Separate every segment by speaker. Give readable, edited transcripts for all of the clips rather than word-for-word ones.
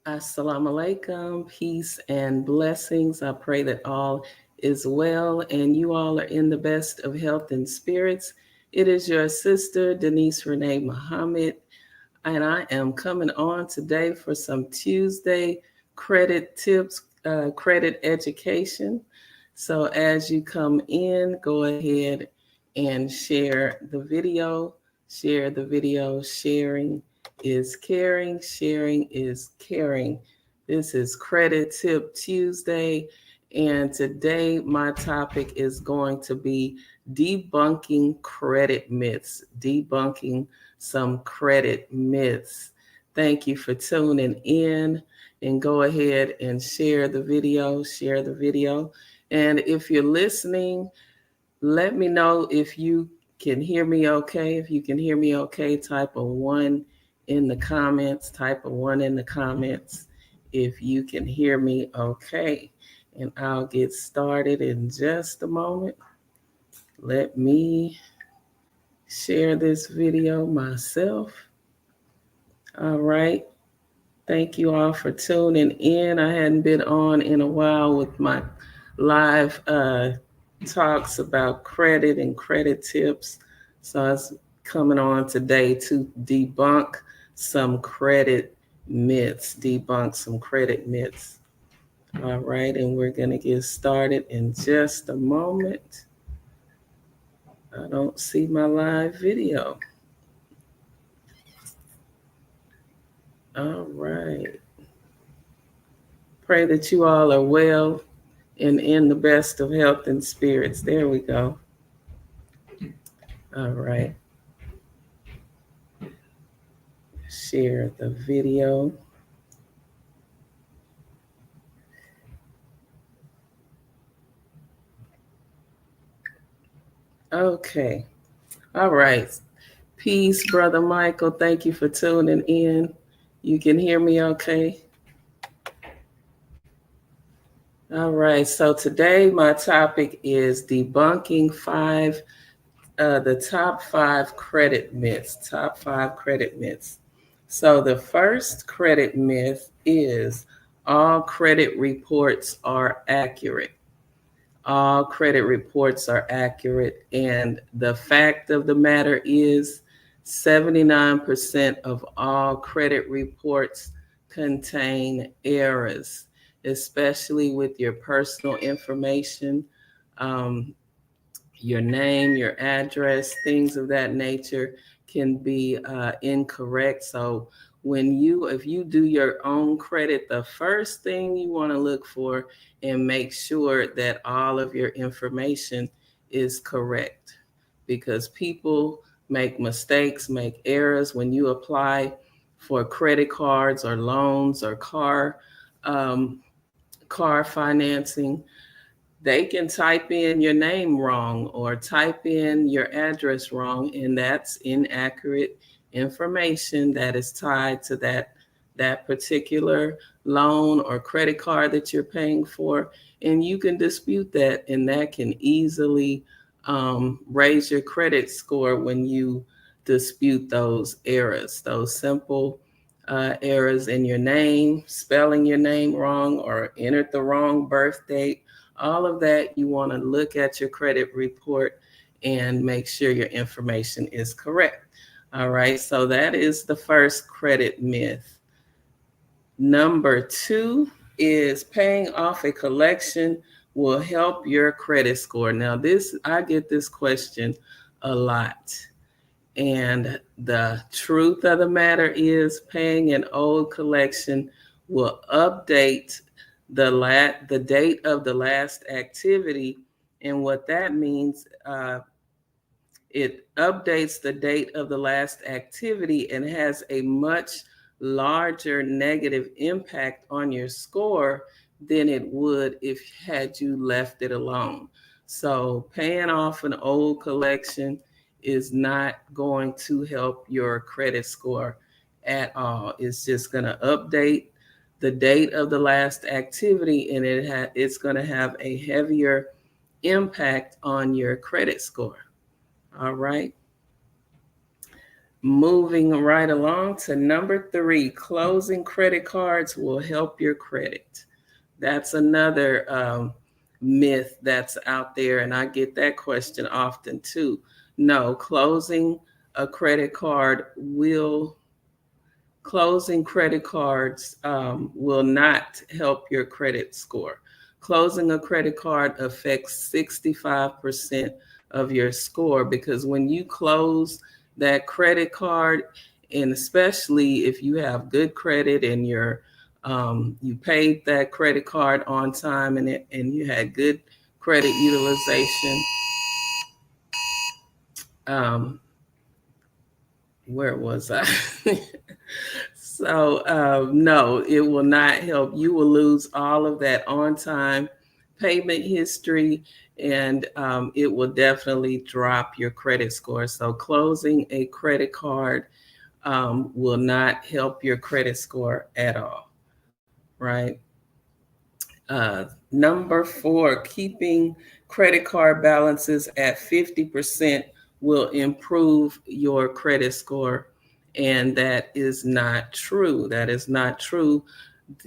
Speaker 1: Assalamu alaikum, peace and blessings. I pray that all is well and you all are in the best of health and spirits. It is your sister, Denise Renee Muhammad, and I am coming on today for some Tuesday credit tips, credit education. So as you come in, go ahead and share the video. Share the video. Sharing is caring. Sharing is caring. This is Credit Tip Tuesday. And today my topic is going to be debunking credit myths, debunking some credit myths. Thank you for tuning in, and go ahead and share the video, share the video. And if you're listening, let me know if you can hear me okay. If you can hear me okay, type a 1 in the comments, type a 1 in the comments if you can hear me okay. And I'll get started in just a moment. Let me share this video myself. All right. Thank you all for tuning in. I hadn't been on in a while with my live talks about credit and credit tips. So I was coming on today to debunk some credit myths, debunk some credit myths. All right. And we're going to get started in just a moment. I don't see my live video. All right. Pray that you all are well and in the best of health and spirits. There we go. All right. Share the video. Okay. All right. Peace, Brother Michael. Thank you for tuning in. You can hear me okay? All right. So today my topic is debunking the top 5 credit myths. Top 5 credit myths. So the first credit myth is all credit reports are accurate. All credit reports are accurate. And the fact of the matter is 79% of all credit reports contain errors, especially with your personal information, your name, your address, things of that nature can be incorrect. So if you do your own credit, the first thing you want to look for and make sure that all of your information is correct, because people make mistakes, make errors when you apply for credit cards or loans or car financing. They can type in your name wrong or type in your address wrong, and that's inaccurate information that is tied to that particular loan or credit card that you're paying for. And you can dispute that, and that can easily raise your credit score when you dispute those errors, those simple errors in your name, spelling your name wrong or entered the wrong birth date. All of that, you want to look at your credit report and make sure your information is correct. All right, so that is the first credit myth. Number 2 is paying off a collection will help your credit score. Now, I get this question a lot. And the truth of the matter is paying an old collection will update the date of the last activity. And what that means, it updates the date of the last activity and has a much larger negative impact on your score than it would if had you left it alone. So paying off an old collection is not going to help your credit score at all. It's just going to update the date of the last activity, and it's going to have a heavier impact on your credit score. All right. Moving right along to number 3, closing credit cards will help your credit. That's another myth that's out there, and I get that question often too. No, a credit card will closing credit cards will not help your credit score. Closing a credit card affects 65% of your score, because when you close that credit card, and especially if you have good credit and you paid that credit card on time, and you had good credit utilization, um, where was I? So, no, it will not help. You will lose all of that on time payment history, and it will definitely drop your credit score. So, closing a credit card will not help your credit score at all, right? Number 4, keeping credit card balances at 50% will improve your credit score. And that is not true. That is not true.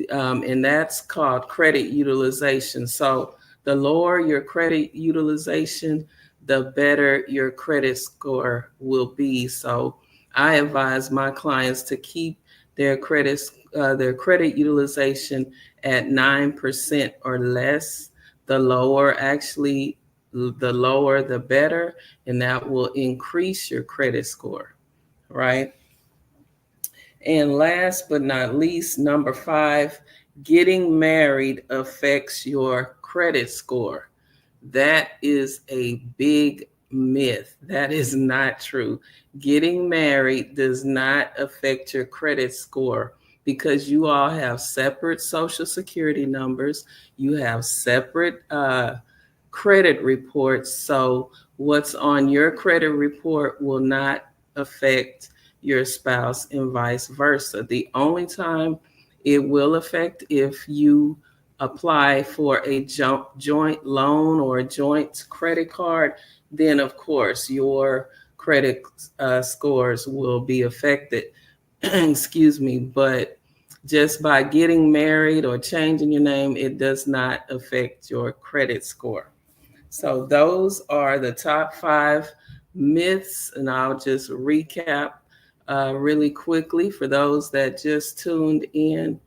Speaker 1: And that's called credit utilization. So the lower your credit utilization, the better your credit score will be. So I advise my clients to keep their credit utilization at 9% or less. The lower the better, and that will increase your credit score, right? And last but not least, number 5, getting married affects your credit score. That is a big myth. That is not true. Getting married does not affect your credit score, because you all have separate social security numbers. You have separate credit reports. So what's on your credit report will not affect your spouse, and vice versa. The only time it will affect if you apply for a joint loan or a joint credit card, then of course your credit scores will be affected. Excuse me, but just by getting married or changing your name, it does not affect your credit score. So those are the top 5 myths, and I'll just recap really quickly for those that just tuned in.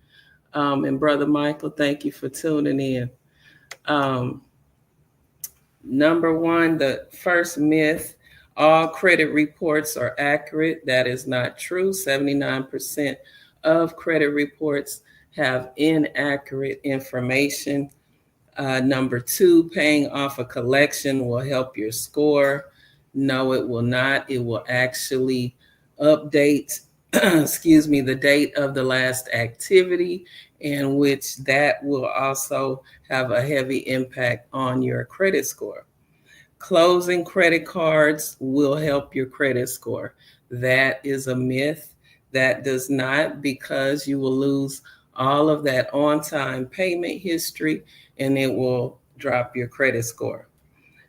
Speaker 1: And Brother Michael, thank you for tuning in. Um, Number 1, the first myth: all credit reports are accurate. That is not true. 79% of credit reports have inaccurate information. Number 2, paying off a collection will help your score. No, it will not. It will actually update, excuse me, the date of the last activity, in which that will also have a heavy impact on your credit score. Closing credit cards will help your credit score. That is a myth. That does not, because you will lose all of that on-time payment history, and it will drop your credit score.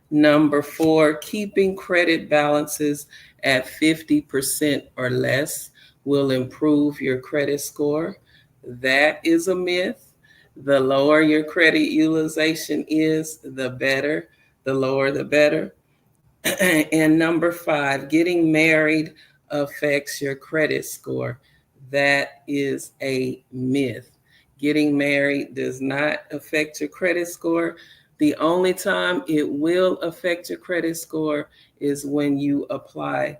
Speaker 1: Number 4, keeping credit balances at 50% or less will improve your credit score. That is a myth. The lower your credit utilization is, the better. The lower, the better. And number 5, getting married affects your credit score. That is a myth. Getting married does not affect your credit score. The only time it will affect your credit score is when you apply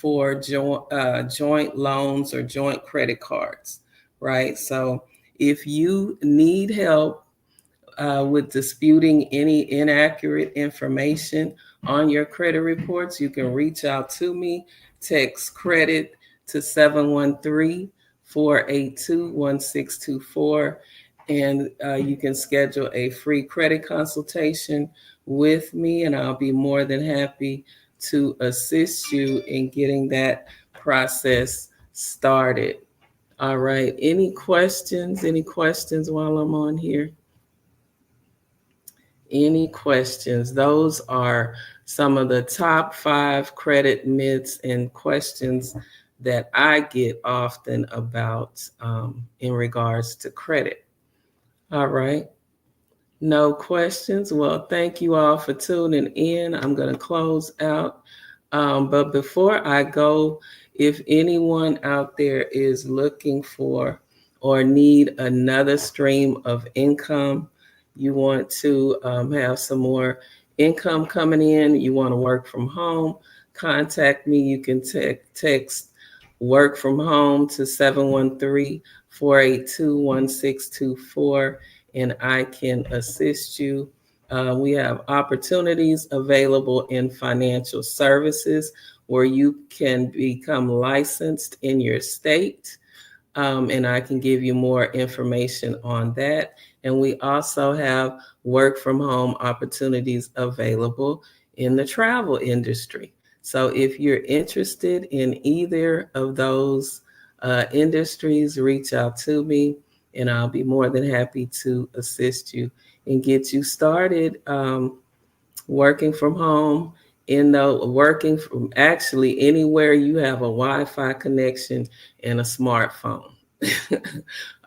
Speaker 1: for joint loans or joint credit cards, right? So if you need help with disputing any inaccurate information on your credit reports, you can reach out to me. Text credit to 713-482-1624, and you can schedule a free credit consultation with me, and I'll be more than happy to assist you in getting that process started. All right. Any questions? Any questions while I'm on here? Any questions? Those are some of the top 5 credit myths and questions that I get often about in regards to credit. All right. No questions. Well, thank you all for tuning in. I'm going to close out. But before I go, if anyone out there is looking for or need another stream of income, you want to have some more income coming in, you want to work from home, contact me. You can text work from home to 713-482-1624, and I can assist you. We have opportunities available in financial services where you can become licensed in your state, and I can give you more information on that. And we also have work from home opportunities available in the travel industry. So if you're interested in either of those industries, reach out to me and I'll be more than happy to assist you and get you started working from home, working from actually anywhere you have a Wi-Fi connection and a smartphone.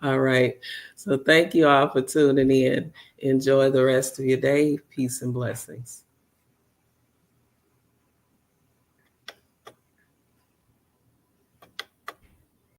Speaker 1: All right. So thank you all for tuning in. Enjoy the rest of your day. Peace and blessings.